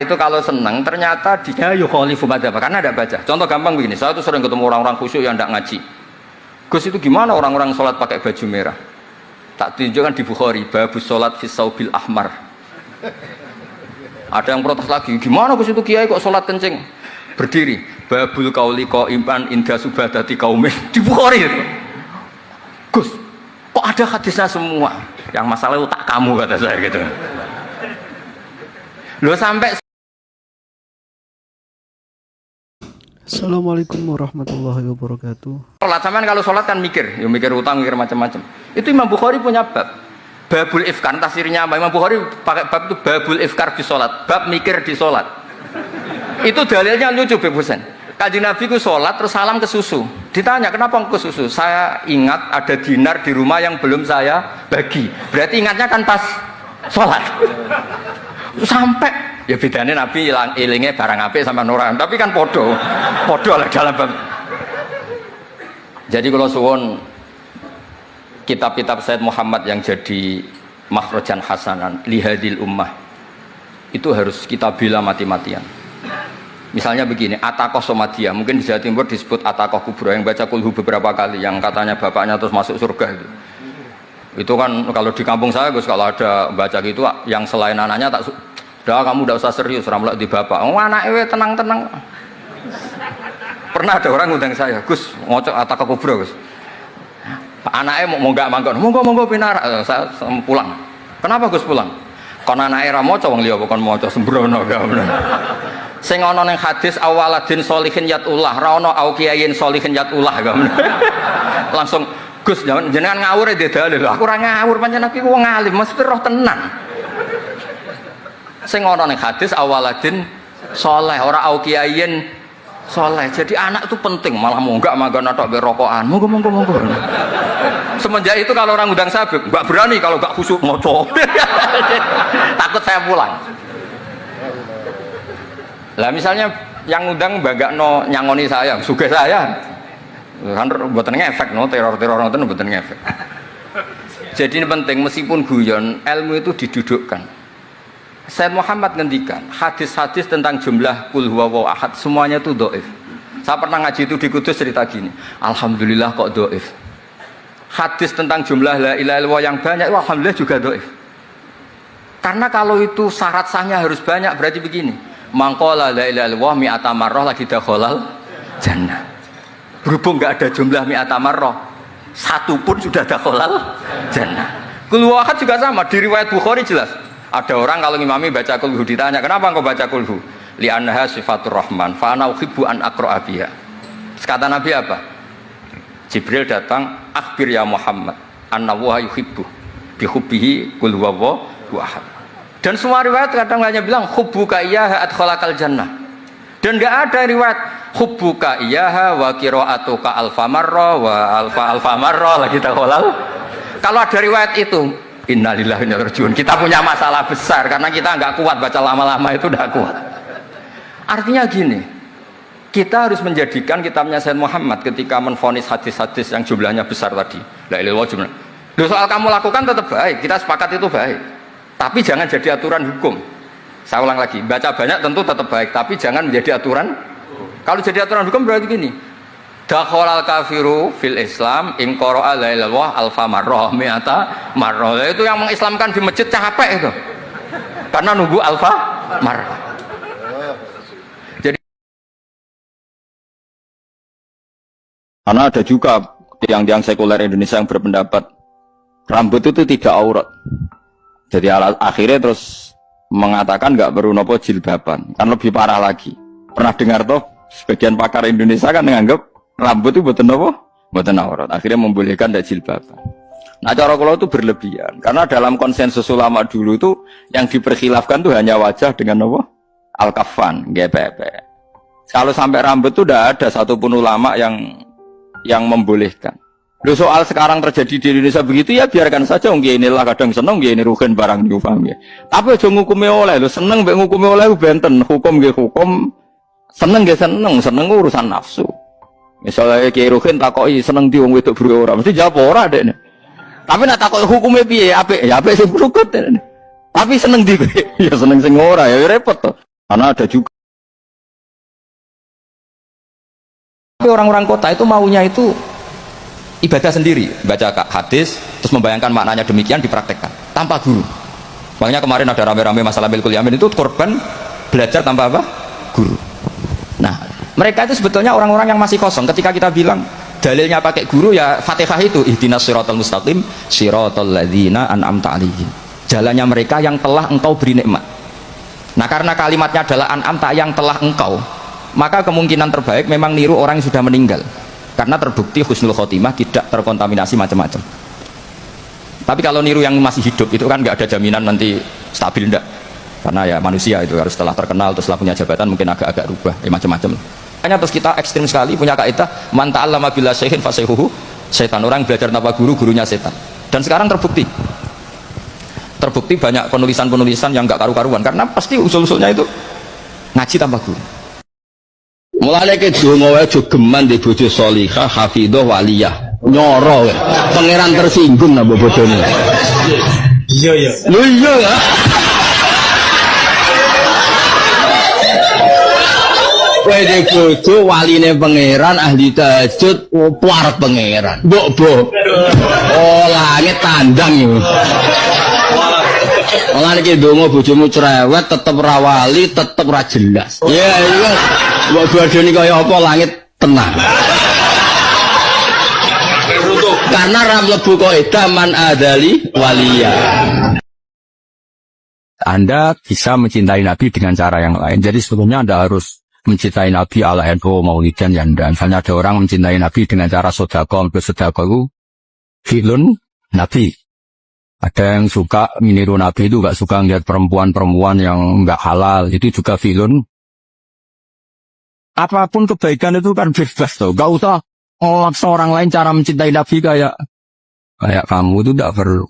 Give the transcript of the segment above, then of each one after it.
itu kalau senang ternyata dia yukhalifu madzhab karena ada baca. Contoh gampang begini, saya tuh sering ketemu orang-orang khusyuk yang tidak ngaji. Gus itu gimana orang-orang sholat pakai baju merah? Tak tunjukkan di Bukhari, babus sholat fis saubil ahmar. Ada yang protes lagi, gimana Gus itu kiai kok sholat kencing? Berdiri, babul qauli qaiman inda subadati qaumin di Bukhari itu. Gus, kok ada hadisnya semua? Yang masalah itu tak kamu kata saya gitu. Loh sampai. Assalamualaikum warahmatullahi wabarakatuh. Sholat sampean kalau sholat kan mikir, ya mikir utang, mikir macam-macam. Itu Imam Bukhari punya bab, babul ifkar. Tafsirnya apa? Imam Bukhari pakai bab itu babul ifkar di sholat, bab mikir di sholat. Itu dalilnya lucu, Beb Husain. Kanjeng Nabi ku sholat terus salam ke susu. Ditanya kenapa ke susu? Saya ingat ada dinar di rumah yang belum saya bagi. Berarti ingatnya kan pas sholat. Sampai ya bedanya Nabi ilingnya barang apik sama orang, tapi kan podo lah dalam bab. Jadi kalau suwon kitab-kitab Sayyid Muhammad yang jadi makhrajan hasanan lihadil ummah itu harus kita bela mati-matian. Misalnya begini, Ataqoh Somadiyah, mungkin di Jawa Timur disebut Ataqoh Kubra, yang baca kulhu beberapa kali, yang katanya bapaknya terus masuk surga itu. Itu kan kalau di kampung saya Gus, kalau ada baca gitu yang selain anaknya tak udah kamu udah usah serius ramlak di bapak. Oh anaknya tenang-tenang. Pernah ada orang ngundang saya, Gus, ngocok Ataqoh Kubra Gus. Anaknya mau enggak manggon, monggo pinara, saya pulang. Kenapa Gus pulang? Karena anaknya ra maca wong liya kok maca sembrono gak bener. Sing ana ning hadis awaladin sholihin yatullah, ra ono au kiyayin sholihin yatullah gak bener. Langsung Gus jenengan ngawur e dalil. Aku ora ngawur pancen aku wong alim, mesti roh tenan. Sing ana ning hadis awaladin saleh, ora au kiyayin saleh. Jadi anak itu penting, malah munggah manggon tok be rokokan. Monggo. Semenjak itu kalau orang undang saya enggak berani kalau enggak khusyuk maca. Takut saya pulang. Lah misalnya yang undang bagakno nyangoni saya, sugih saya. Kan mboten ngefek no, teror-teror ngoten mboten ngefek. Jadi ini penting meskipun guyon, ilmu itu didudukkan. Sayyid Muhammad ngendikan, hadis-hadis tentang jumlah kul huwallahu ahad semuanya itu dhaif. Saya pernah ngaji itu di Kudus cerita gini, alhamdulillah kok dhaif. Hadis tentang jumlah la ilaha illallah yang banyak itu alhamdulillah juga dhaif. Karena kalau itu syarat sahnya harus banyak, berarti begini, mangqala la ilaha illallah mi'ata marrah lagi dakhalal jannah. Berhubung enggak ada jumlah mi'ata marrah, satu pun sudah dakhalal jannah. Kul huwallahu ahad juga sama, di riwayat Bukhari jelas. Ada orang kalau ngimami baca kulhu ditanya, kenapa engkau baca kulhu? Li'annaha sifatur rahman, fa ana uhibbu an aqra'a biha. Kata Nabi apa? Jibril datang, akhbir ya Muhammad, annallaha yuhibbu bi hubbihi qul huwallahu ahad. Dan semua riwayat kadang hanya bilang hubbuka iyyaha adkhalakal jannah. Dan enggak ada riwayat hubbuka iyyaha wa qira'atuka alfa marra wa alfa marra lagi dakhalal. Kalau ada riwayat itu, innalillahi wa inna ilaihi raji'un. Kita punya masalah besar karena kita enggak kuat baca lama-lama itu enggak kuat. Artinya gini, kita harus menjadikan kitabnya Sayyid Muhammad ketika menvonis hadis-hadis yang jumlahnya besar tadi. La ilaha illallah jumlah. Soal kamu lakukan tetap baik, kita sepakat itu baik. Tapi jangan jadi aturan hukum. Saya ulang lagi, baca banyak tentu tetap baik, tapi jangan menjadi aturan. Kalau jadi aturan hukum berarti gini. Dakhalal kafiru fil Islam in qara'a la ilaha illallah alfa marrah mi'ata marrah. Itu yang mengislamkan di masjid capek itu. Karena nunggu alfa marrah. Jadi karena ada juga tiang-tiang sekuler Indonesia yang berpendapat rambut itu tidak aurat. Jadi akhirnya terus mengatakan nggak perlu nopo jilbaban. Kan lebih parah lagi. Pernah dengar toh sebagian pakar Indonesia kan menganggap rambut itu buatan apa? Buatan aurat. Akhirnya membolehkan tidak jilbaban. Nah cara kalau itu berlebihan. Karena dalam konsensus ulama dulu itu yang diperkhilafkan itu hanya wajah dengan apa? Al-kafan, GPP. Kalau sampai rambut itu tidak ada satupun ulama yang membolehkan. Loh soal sekarang terjadi di Indonesia begitu ya biarkan saja. Inilah kadang seneng, ini rugen barang itu paham ya. Tapi aja ngukumi oleh, lo seneng mbek ngukumi oleh benten. Hukum nggih hukum, seneng nggih seneng urusan nafsu. Misalnya Kiai Ruhin takoki seneng di wong wedok buru ora, mesti jawab ora dekne. Tapi nek takoki hukume piye? Apik, ya apik sing brukut dekne. Tapi seneng di ya seneng sing ora ya repot to. Karena ada juga. Tapi orang-orang kota itu maunya itu ibadah sendiri, baca hadis, terus membayangkan maknanya demikian dipraktekkan tanpa guru. Makanya kemarin ada rame-rame masalah milkul yamin itu korban belajar tanpa apa? Guru. Nah, mereka itu sebetulnya orang-orang yang masih kosong. Ketika kita bilang dalilnya pakai guru, ya Fatihah itu ihdinas siratal mustaqim siratal ladzina an'amta 'alaihim. Jalannya mereka yang telah engkau beri nikmat. Nah, karena kalimatnya adalah an'amta, yang telah engkau, maka kemungkinan terbaik memang niru orang yang sudah meninggal, karena terbukti husnul khotimah, tidak terkontaminasi macam-macam. Tapi kalau niru yang masih hidup itu kan nggak ada jaminan nanti stabil, enggak, karena ya manusia itu harus setelah terkenal, terus setelah punya jabatan mungkin agak-agak rubah, macam-macam. Hanya terus kita ekstrim sekali punya kaidah man ta'allama bila syai'in fasayhuhu setan, orang belajar tanpa guru, gurunya setan. Dan sekarang terbukti banyak penulisan-penulisan yang nggak karu-karuan, karena pasti usul-usulnya itu ngaji tanpa guru. Mulane ke donga wae aja geman di bojo salihah hafidhah waliyah. Nyoro wae. Pangeran tersinggung nang bojone. Iya ya. Lho iya ya. Kowe de bojo waline pangeran ahli tahajud opo arep pangeran. Mbok. Oh, langit tandang yo. Mulane iki donga bojomu cerewet tetep ra wali, tetep ra jelas. Iya iya. Mbok badoni kaya apa langit tenang. Karena ram lebu kaidah man adali waliya. Anda bisa mencintai Nabi dengan cara yang lain. Jadi sebetulnya Anda harus mencintai Nabi ala NU Maulidan ya Anda. Misalnya ada orang mencintai Nabi dengan cara sedekah, sedekah itu filun Nabi. Ada yang suka meniru Nabi itu, gak suka ngeliat perempuan-perempuan yang gak halal, itu juga filun. Apapun kebaikan itu kan bebas tuh. Gak usah memaksa orang lain cara mencintai Nabi kayak kamu itu gak perlu.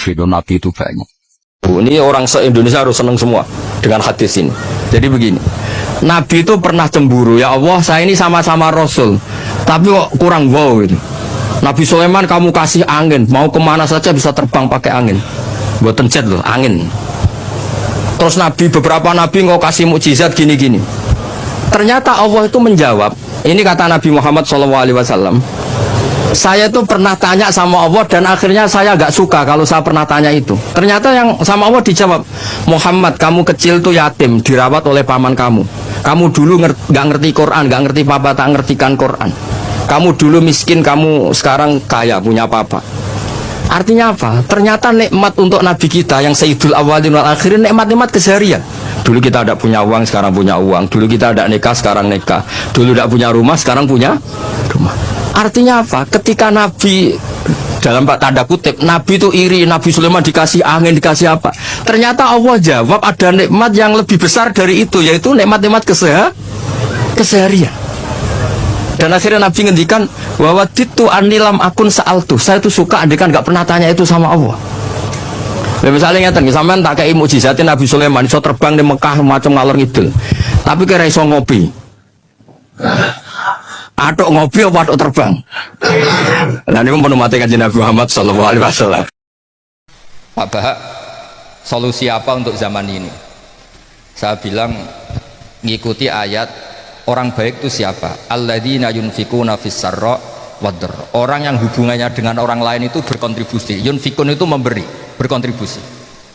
Filun Nabi itu banyak. Ini orang se-Indonesia harus senang semua dengan hadis ini. Jadi begini, Nabi itu pernah cemburu, ya Allah saya ini sama-sama Rasul, tapi kok kurang wow gitu. Nabi Sulaiman kamu kasih angin, mau kemana saja bisa terbang pakai angin, buatan jet loh, angin. Terus beberapa Nabi kok kasih mukjizat gini-gini. Ternyata Allah itu menjawab, ini kata Nabi Muhammad SAW, saya tuh pernah tanya sama Allah dan akhirnya saya gak suka kalau saya pernah tanya itu. Ternyata yang sama Allah dijawab, Muhammad kamu kecil tuh yatim, dirawat oleh paman kamu. Kamu dulu gak ngerti Quran, gak ngerti papa, tak ngertikan Quran. Kamu dulu miskin, kamu sekarang kaya, punya papa. Artinya apa? Ternyata nikmat untuk Nabi kita yang Sayyidul Awwalin wal Akhirin, nikmat-nikmat keseharian. Dulu kita tidak punya uang, sekarang punya uang. Dulu kita tidak nikah, sekarang nikah. Dulu tidak punya rumah, sekarang punya rumah. Artinya apa? Ketika Nabi, dalam tanda kutip, Nabi itu iri, Nabi Sulaiman dikasih angin, dikasih apa? Ternyata Allah jawab ada nikmat yang lebih besar dari itu, yaitu nikmat-nikmat keseharian. Dan akhirnya Nabi ngendikan, wawaditu anilam akun sa'altu. Saya itu suka andikan gak pernah tanya itu sama Allah. Ya, misalnya ngeten, sampean tak kei mukjizatin Nabi Sulaiman iso terbang di Mekah macam ngalor ngidul. Tapi kira iso ngopi. Atuk ngopi apa atuk terbang? Nah ini pun mati kanjeng Nabi Muhammad sallallahu alaihi wasallam. Pak Bahak, solusi apa untuk zaman ini? Saya bilang ngikuti ayat orang baik itu siapa? Alladzina yunfikuna fis sarra wad-dharra. Orang yang hubungannya dengan orang lain itu berkontribusi. Yunfikun itu memberi, berkontribusi.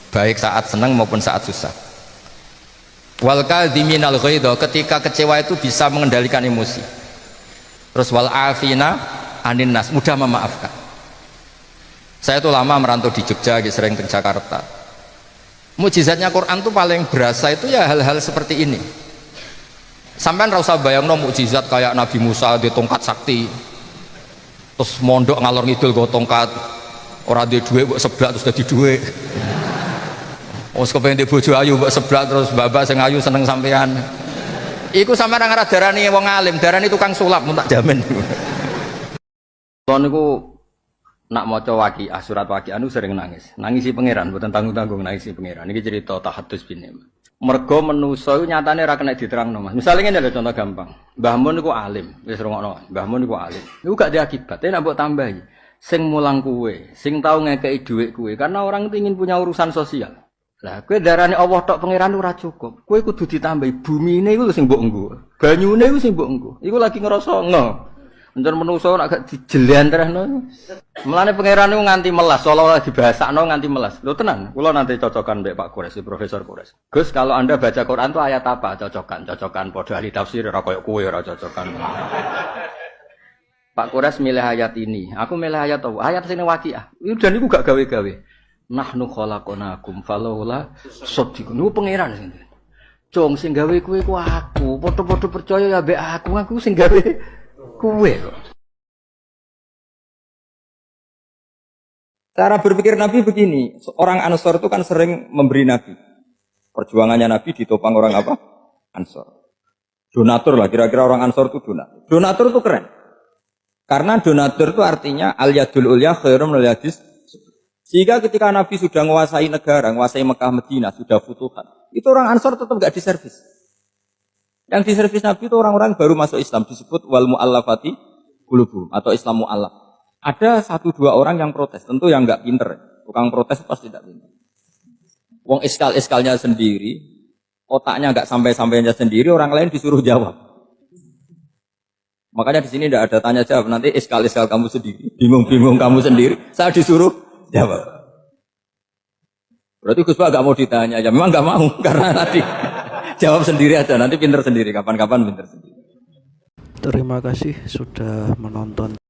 Baik saat senang maupun saat susah. Wal kadhiminal ghaidha, ketika kecewa itu bisa mengendalikan emosi. Terus wal afina anin nas, mudah memaafkan. Saya itu lama merantau di Jogja, sering ke Jakarta. Mukjizatnya Quran itu paling berasa itu ya hal-hal seperti ini. Sampai rasa bayangno mukjizat kayak Nabi Musa di tongkat sakti, terus mondok ngalor ngidul go tongkat, orang di duit buat seblak terus jadi duit. Oh sekepengen di bojo ayu buat seblak terus babak sing ayu seneng sampean. Iku sampe ra ngarah darani wong alim, darani tukang sulap tak jamin. Kalau niku nak maca waqiah surat waqiah anu sering nangisi pangeran, mboten tanggung-tanggung nangisi pangeran. Niki cerita tahadus bin Ni'mah. Mergo manusa iku nyatane ra kena diterangno Mas. Misale ngene lho contoh gampang. Mbah Mun niku alim, wis rungokno. Mbah Mun niku alim. Niku gak ada akibat, nek mbok tambahi sing mulang kuwe, sing tau ngekeki dhuwit kuwe karena orang itu ingin punya urusan sosial. Lah kowe darane Allah tok pangeran ora cukup. Kowe kudu ditambahi bumine iku sing mbok enggo. Banyune iku sing mbok enggo. Iku lagi ngrasa ngo. Encen menungso nek gak dijelentrehno. Mulane pangeran niku nganti melas, seolah-olah dibahasakno nganti melas. Lho tenan, kula nanti cocokan mbek Pak Kures, Profesor Kures. Gus, kalau Anda baca Quran tuh ayat apa? Cocokan padha ahli tafsir ora koyo kowe ora cocokan. Pak Kures milih ayat ini. Aku milih ayat apa? Ayat sing Waqiah. Dan niku gak gawe-gawe. Nahnu khalaqnakum falawla saddiqun. Niku pangeran sing. Cung sing gawe kowe ku aku. Padha-padha percaya ya mbek aku sing gawe kowe kok. Cara berpikir Nabi begini, orang Ansor itu kan sering memberi Nabi. Perjuangannya Nabi ditopang orang apa? Ansor. Donatur lah, kira-kira orang Ansor itu donatur. Donatur itu keren. Karena donatur itu artinya al-yadul ulya khairum minal yadis. Sehingga ketika Nabi sudah menguasai negara, menguasai Mekah, Madinah, sudah futuhat, itu orang Ansor tetap enggak diservis. Yang diservis Nabi itu orang-orang baru masuk Islam, disebut wal mu'allafati qulubuhum atau Islam mu'allaf. Ada 1-2 orang yang protes, tentu yang enggak pinter. Tukang protes pasti tidak pinter. Wong iskal-iskalnya sendiri, otaknya enggak sampai-sampainya sendiri, orang lain disuruh jawab. Makanya di sini tidak ada tanya jawab, nanti iskal-iskal kamu sendiri, bingung-bingung kamu sendiri, saya disuruh jawab. Berarti Gus Pak enggak mau ditanya, ya memang enggak mau karena tadi jawab sendiri aja, nanti pinter sendiri, kapan-kapan pinter sendiri. Terima kasih sudah menonton.